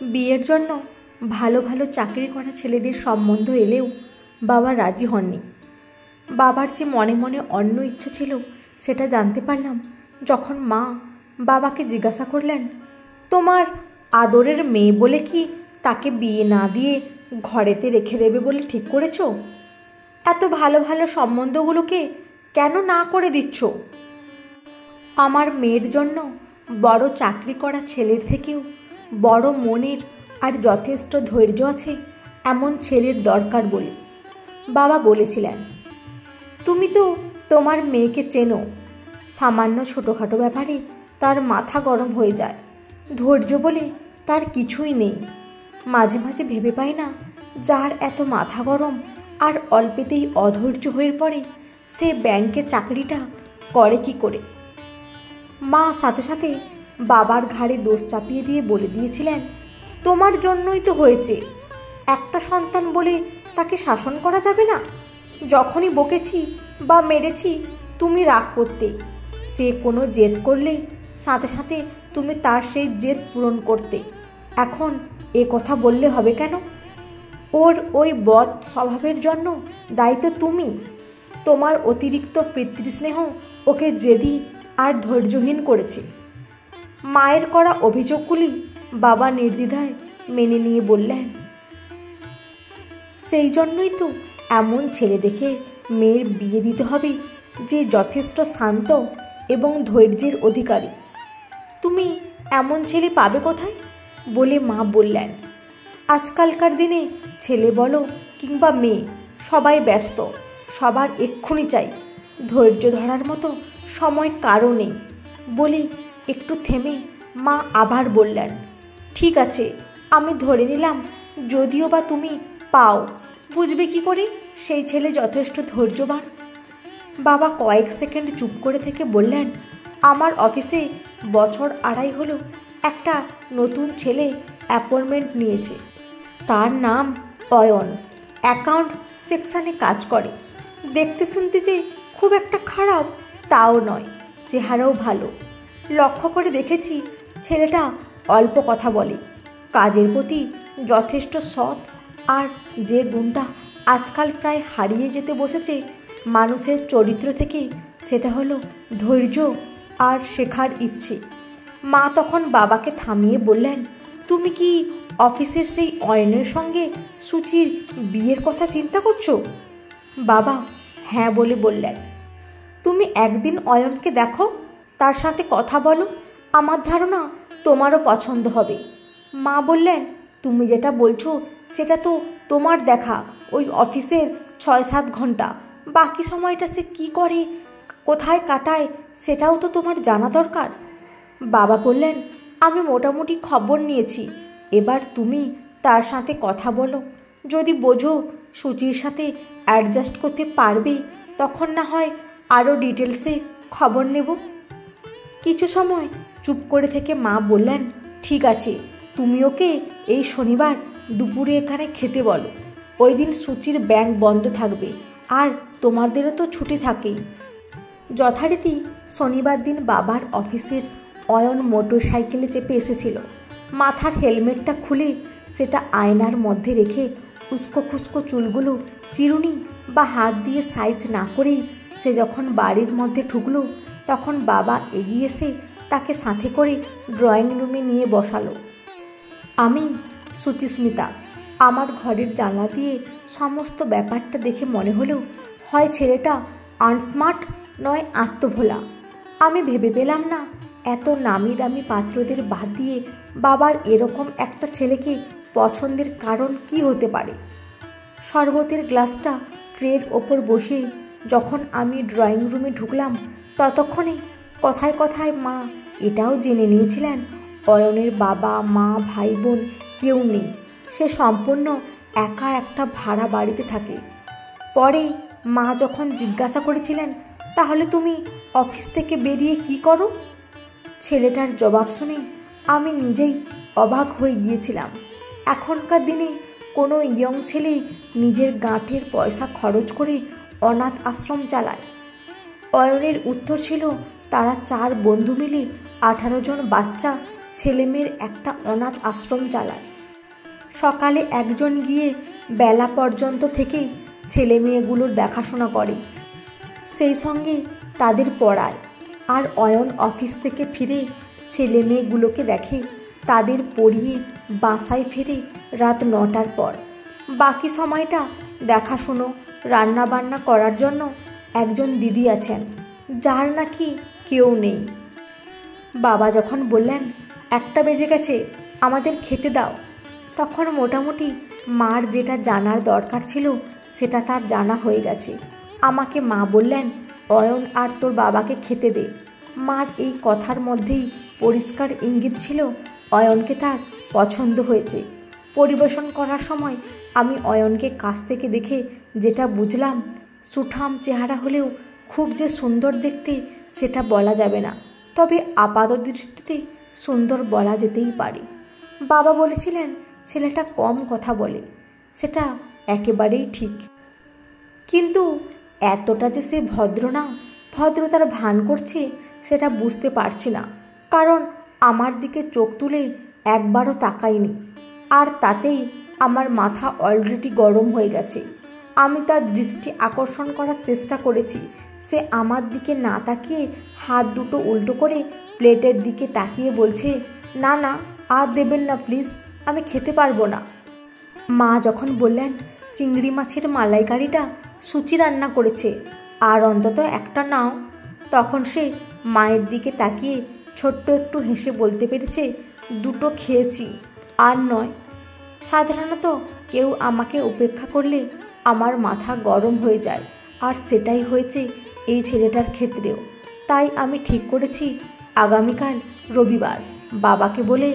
বিয়ের জন্য ভালো ভালো চাকরি করা ছেলেদের সম্বন্ধ এলেও বাবা রাজি হননি। বাবার যে মনে মনে অন্য ইচ্ছা ছিল সেটা জানতে পারলাম যখন মা বাবাকে জিজ্ঞাসা করলেন, তোমার আদরের মেয়ে বলে কি তাকে বিয়ে না দিয়ে ঘরেতে রেখে দেবে বলে ঠিক করেছো? এত ভালো ভালো সম্বন্ধগুলোকে কেন না করে দিচ্ছ? আমার মেয়ের জন্য বড় চাকরি করা ছেলের থেকেও বড় মনের আর যথেষ্ট ধৈর্য আছে এমন ছেলের দরকার বলে বাবা বলেছিলেন। তুমি তো তোমার মেয়েকে চেনো, সামান্য ছোটোখাটো ব্যাপারে তার মাথা গরম হয়ে যায়, ধৈর্য বলে তার কিছুই নেই। মাঝে মাঝে ভেবে পাই না, যার এত মাথা গরম আর অল্পেতেই অধৈর্য হয়ে পড়ে সে ব্যাংকে চাকরিটা করে কি করে। মা সাথে সাথে বাবার ঘাড়ে দোষ চাপিয়ে দিয়ে বলে দিয়েছিলেন, তোমার জন্যই তো হয়েছে, একটা সন্তান বলে তাকে শাসন করা যাবে না। যখনই বকেছি বা মেরেছি তুমি রাগ করতে, সে কোনো জেদ করলে সাথে সাথে তুমি তার সেই জেদ পূরণ করতে। এখন এ কথা বললে হবে কেন? ওর ওই বদ স্বভাবের জন্য দায়িত্ব তুমি। তোমার অতিরিক্ত পিতৃস্নেহ ওকে জেদি আর ধৈর্যহীন করেছে। মায়ের করা অভিযোগগুলি বাবা নির্দ্বিধায় মেনে নিয়ে বললেন, সেই জন্যই তো এমন ছেলে দেখে মেয়ের বিয়ে দিতে হবে যে যথেষ্ট শান্ত এবং ধৈর্যের অধিকারী। তুমি এমন ছেলে পাবে কোথায়? বলে মা বললেন, আজকালকার দিনে ছেলে বলো কিংবা মেয়ে সবাই ব্যস্ত, সবার এক্ষুনি চাই, ধৈর্য ধরার মতো সময় কারও নেই। বলে একটু থেমে মা আবার বললেন, ঠিক আছে, আমি ধরে নিলাম, যদিও বা তুমি পাও, বুঝবে কি করে সেই ছেলে যথেষ্ট ধৈর্যবান? বাবা কয়েক সেকেন্ড চুপ করে থেকে বললেন, আমার অফিসে বছর আড়াই হলো একটা নতুন ছেলে অ্যাপয়েন্টমেন্ট নিয়েছে। তার নাম অয়ন, অ্যাকাউন্ট সেকশানে কাজ করে। দেখতে শুনতে যে খুব একটা খারাপ তাও নয়, চেহারাও ভালো। লক্ষ্য করে দেখেছি ছেলেটা অল্প কথা বলে, কাজের প্রতি যথেষ্ট সৎ, আর যে গুণটা আজকাল প্রায় হারিয়ে যেতে বসেছে মানুষের চরিত্র থেকে, সেটা হলো ধৈর্য আর শেখার ইচ্ছে। মা তখন বাবাকে থামিয়ে বললেন, তুমি কি অফিসের সেই অয়নের সঙ্গে সুচির বিয়ের কথা চিন্তা করছো? বাবা হ্যাঁ বলে বললেন, তুমি একদিন অয়নকে দেখো, তার সাথে কথা বলো, আমার ধারণা তোমারও পছন্দ হবে। মা বললেন, তুমি যেটা বলছো সেটা তো তোমার দেখা ওই অফিসের 6-7 ঘন্টা, বাকি সময়টা সে কী করে, কোথায় কাটায়, সেটাও তো তোমার জানা দরকার। বাবা বললেন, আমি মোটামুটি খবর নিয়েছি, এবার তুমি তার সাথে কথা বলো, যদি বোঝো সুচির সাথে অ্যাডজাস্ট করতে পারবে তখন না হয় আরও ডিটেলসে খবর নেব। কিছু সময় চুপ করে থেকে মা বললেন, ঠিক আছে, তুমি ওকে এই শনিবার দুপুরে এখানে খেতে বলো। ওই দিন সুচির ব্যাংক বন্ধ থাকবে আর তোমাদেরও তো ছুটি থাকেই। যথারীতি শনিবার দিন বাবার অফিসের অয়ন মোটর সাইকেলে চেপে এসেছিল। মাথার হেলমেটটা খুলে সেটা আয়নার মধ্যে রেখে উস্কো খুস্কো চুলগুলো চিরুনি বা হাত দিয়ে সাইজ না করেই সে যখন বাড়ির মধ্যে ঢুকলো, তখন বাবা এগিয়ে এসে তাকে সাথে করে ড্রয়িং রুমে নিয়ে বসালো। আমি সুচিস্মিতা। আমার ঘরের জানলা দিয়ে সমস্ত ব্যাপারটা দেখে মনে হলো হয় ছেলেটা আনস্মার্ট নয় আত্মভোলা। আমি ভেবে পেলাম না এত নামি দামি পাত্রদের বাদ দিয়ে বাবার এরকম একটা ছেলেকে পছন্দের কারণ কি হতে পারে। শরবতের গ্লাসটা ট্রের ওপর বসে যখন আমি ড্রয়িং রুমে ঢুকলাম, ততক্ষণে কথায় কথায় মা এটাও জেনে নিয়েছিলেন অয়নের বাবা মা ভাই বোন কেউ নেই, সে সম্পূর্ণ একা একটা ভাড়া বাড়িতে থাকে। পরে মা যখন জিজ্ঞাসা করেছিলেন, তাহলে তুমি অফিস থেকে বেরিয়ে কি করো, ছেলেটার জবাব শুনে আমি নিজেই অবাক হয়ে গিয়েছিলাম। এখনকার দিনে কোনো ইয়ং ছেলেই নিজের গাঁটের পয়সা খরচ করে অনাথ আশ্রম চালায়। অয়নের উত্তর ছিল, তারা 4 বন্ধু মিলে 18 জন বাচ্চা ছেলেমেয়ের একটা অনাথ আশ্রম চালায়। সকালে একজন গিয়ে বেলা পর্যন্ত থেকেই ছেলে মেয়েগুলোর দেখাশোনা করে, সেই সঙ্গে তাদের পড়ায়। আর অয়ন অফিস থেকে ফিরে ছেলে মেয়েগুলোকে দেখে, তাদের পড়িয়ে বাসায় ফেরে রাত 9টার পর। বাকি সময়টা দেখাশুনো রান্নাবান্না করার জন্য একজন দিদি আছেন, যার নাকি কেউ নেই। বাবা যখন বললেন 1টা বেজে গেছে, আমাদের খেতে দাও, তখন মোটামুটি মার যেটা জানার দরকার ছিল সেটা তার জানা হয়ে গেছে। আমাকে মা বললেন, অয়ন আর তোর বাবাকে খেতে দে। মার এই কথার মধ্যেই পরিষ্কার ইঙ্গিত ছিল অয়নকে তার পছন্দ হয়েছে। পরিবেশন করার সময় আমি অয়নকে কাছ থেকে দেখে যেটা বুঝলাম, সুঠাম চেহারা হলেও খুব যে সুন্দর দেখতে সেটা বলা যাবে না, তবে আপাত দৃষ্টিতে সুন্দর বলা যেতেই পারে। বাবা বলেছিলেন ছেলেটা কম কথা বলে, সেটা একেবারেই ঠিক, কিন্তু এতটা যে সে ভদ্র না, ভদ্রতার ভান করছে সেটা বুঝতে পারছি না, কারণ আমার দিকে চোখ তুলে একবারও তাকায়নি। আর তাতেই আমার মাথা অলরেডি গরম হয়ে গেছে। আমি তার দৃষ্টি আকর্ষণ করার চেষ্টা করেছি, সে আমার দিকে না তাকিয়ে হাত দুটো উল্টো করে প্লেটের দিকে তাকিয়ে বলছে, না না, আর দেবেন না প্লিজ, আমি খেতে পারবো না। মা যখন বললেন চিংড়ি মাছের মালাইকারিটা সুচি রান্না করেছে, আর অন্তত একটা নাও, তখন সে মায়ের দিকে তাকিয়ে ছোট্ট একটু হেসে বলতে পেরেছে, 2টো খেয়েছি, আর নয়। সাধারণত কেউ আমাকে উপেক্ষা করলে আমার মাথা গরম হয়ে যায়, আর সেটাই হয়েছে এই ছেলেটার ক্ষেত্রেও। তাই আমি ঠিক করেছি আগামীকাল রবিবার বাবাকে বলে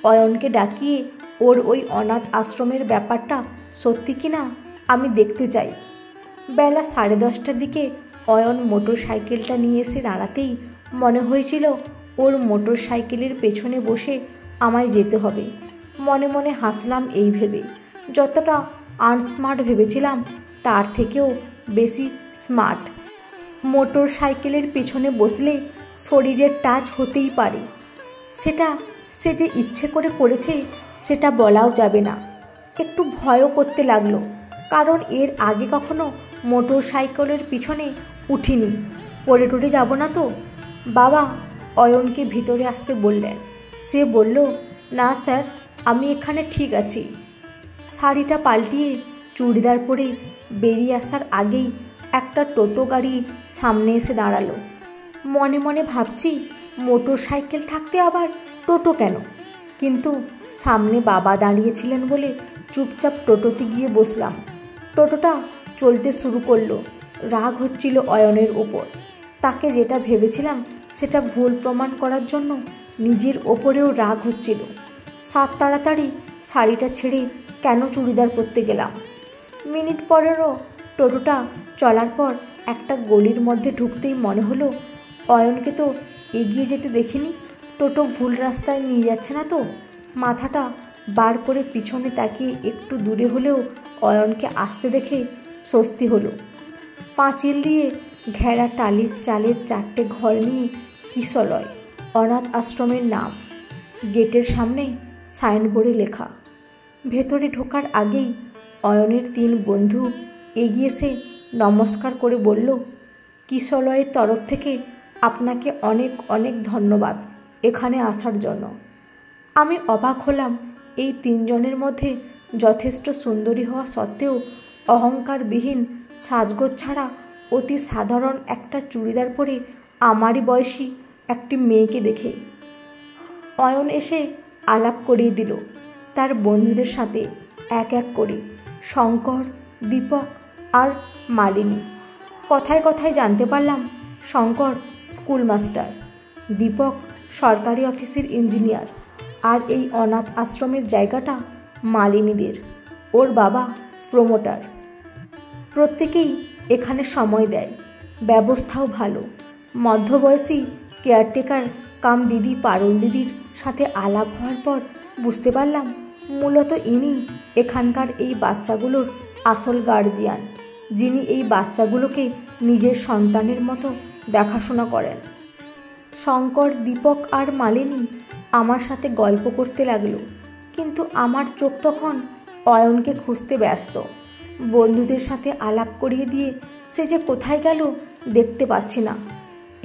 অয়নকে ডাকিয়ে ওর ওই অনাথ আশ্রমের ব্যাপারটা সত্যি কিনা আমি দেখতে চাই। বেলা 10:30টার দিকে অয়ন মোটর সাইকেলটা নিয়ে এসে দাঁড়াতেই মনে হয়েছিল ওর মোটর সাইকেলের পেছনে বসে আমায় যেতে হবে। মনে মনে হাসলাম এই ভেবে, যতটা আনস্মার্ট ভেবেছিলাম তার থেকেও বেশি স্মার্ট। মোটর সাইকেলের পেছনে বসলে শরীরের টাচ হতেই পারে, সেটা সে যে ইচ্ছে করে করেছে সেটা বলাও যাবে না। একটু ভয়ও করতে লাগলো, কারণ এর আগে কখনো মোটর সাইকেলের পিছনে উঠিনি। পড়ে টড়ে যাব না তো? বাবা অয়নকে ভিতরে আসতে বললেন। সে বলল, না স্যার, আমি এখানে ঠিক আছি। শাড়িটা পাল্টিয়ে চুড়িদার পরে বেরিয়ে আসার আগেই একটা টোটো গাড়ি সামনে এসে দাঁড়ালো। মনে মনে ভাবছি মোটর সাইকেল থাকতে আবার টোটো কেন, কিন্তু সামনে বাবা দাঁড়িয়েছিলেন বলে চুপচাপ টোটোতে গিয়ে বসলাম। টোটোটা চলতে শুরু করলো। রাগ হচ্ছিল অয়নের ওপর। তাকে যেটা ভেবেছিলাম সেটা ভুল প্রমাণ করার জন্য নিজের ওপরেও রাগ হচ্ছিল। সাত তাড়াতাড়ি শাড়িটা ছেড়ে কেন চুড়িদার পরতে গেলাম। মিনিট পরেরও টোটোটা চলার পর একটা গলির মধ্যে ঢুকতেই মনে হলো অয়নকে তো এগিয়ে যেতে দেখিনি, টোটো ভুল রাস্তায় নিয়ে যাচ্ছে না তো। মাথাটা বার করে পিছনে তাকিয়ে একটু দূরে হলেও অয়নকে আসতে দেখে স্বস্তি হলো। পাঁচিল দিয়ে ঘেরা টালির চালের 4টে ঘর নিয়ে কিশলয় অনাথ আশ্রমের নাম। গেটের সামনে সাইনবোর্ডে লেখা। ভেতরে ঢোকার আগেই অয়নের 3 বন্ধু এগিয়ে এসে নমস্কার করে বলল, কিশলয়ের তরফ থেকে আপনাকে অনেক অনেক ধন্যবাদ এখানে আসার জন্য। আমি অবাক হলাম, এই 3 জনের মধ্যে যথেষ্ট সুন্দরী হওয়া সত্ত্বেও অহংকারবিহীন সাজগোজ ছাড়া অতি সাধারণ একটা চুড়িদার পরে আমারই বয়সী একটি মেয়েকে দেখে। অয়ন এসে আলাপ করিয়ে দিল তার বন্ধুদের সাথে, এক এক করে শঙ্কর, দীপক আর মালিনী। কথায় কথায় জানতে পারলাম শঙ্কর স্কুল মাস্টার, দীপক সরকারি অফিসের ইঞ্জিনিয়ার, আর এই অনাথ আশ্রমের জায়গাটা মালিনীদের, ওর বাবা প্রমোটার। প্রত্যেকেই এখানে সময় দেয়, ব্যবস্থাও ভালো। মধ্যবয়সী কেয়ারটেকার কাম দিদি পারুল দিদির সাথে আলাপ হওয়ার পর বুঝতে পারলাম মূলত ইনি এখানকার এই বাচ্চাগুলোর আসল গার্জিয়ান, যিনি এই বাচ্চাগুলোকে নিজের সন্তানের মতো দেখাশোনা করেন। শঙ্কর, দীপক আর মালিনী আমার সাথে গল্প করতে লাগলো, কিন্তু আমার চোখ তখন অয়নকে খুঁজতে ব্যস্ত। বন্ধুদের সাথে আলাপ করিয়ে দিয়ে সে যে কোথায় গেল দেখতে পাচ্ছি না।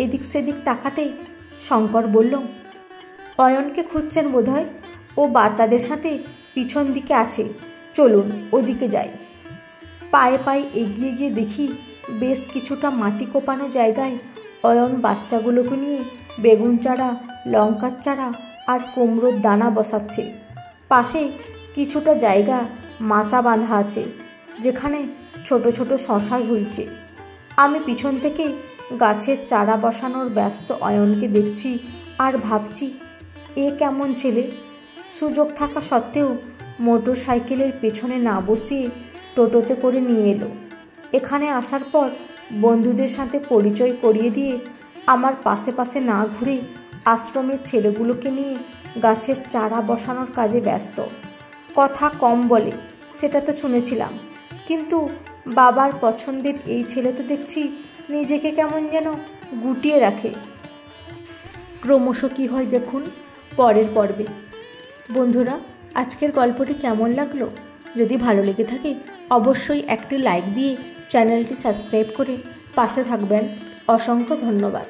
এদিক সেদিক তাকাতে শঙ্কর বলল, অয়নকে খুঁজছেন বোধহয়, ও বাচ্চাদের সাথে পিছন দিকে আছে, চলুন ওদিকে যাই। পায়ে পায়ে এগিয়ে গিয়ে দেখি বেশ কিছুটা মাটি কোপানো জায়গায় অয়ন বাচ্চাগুলোকে নিয়ে বেগুন চারা, লঙ্কার চারা আর কুমড়োর দানা বসাচ্ছে। পাশে কিছুটা জায়গা মাচা বাঁধা আছে, যেখানে ছোট ছোট শশা ঝুলছে। আমি পিছন থেকে গাছের চারা বসানোর ব্যস্ত অয়নকে দেখছি আর ভাবছি, এ কেমন ছেলে! সুযোগ থাকা সত্ত্বেও মোটর সাইকেলের পেছনে না বসিয়ে টোটোতে করে নিয়ে এলো। এখানে আসার পর বন্ধুদের সাথে পরিচয় করিয়ে দিয়ে আমার পাশে পাশে না ঘুরে আশ্রমের ছেলেগুলোকে নিয়ে গাছের চারা বসানোর কাজে ব্যস্ত। কথা কম বলে সেটা তো শুনেছিলাম, কিন্তু বাবার পছন্দের এই ছেলে তো দেখছি নিজেকে কেমন যেন গুটিয়ে রাখে। ক্রমশ কী হয় দেখুন পরের পর্বে। বন্ধুরা, আজকের গল্পটি কেমন লাগলো? যদি ভালো লেগে থাকে অবশ্যই একটি লাইক দিয়ে চ্যানেলটি সাবস্ক্রাইব করে পাশে থাকবেন। অসংখ্য ধন্যবাদ।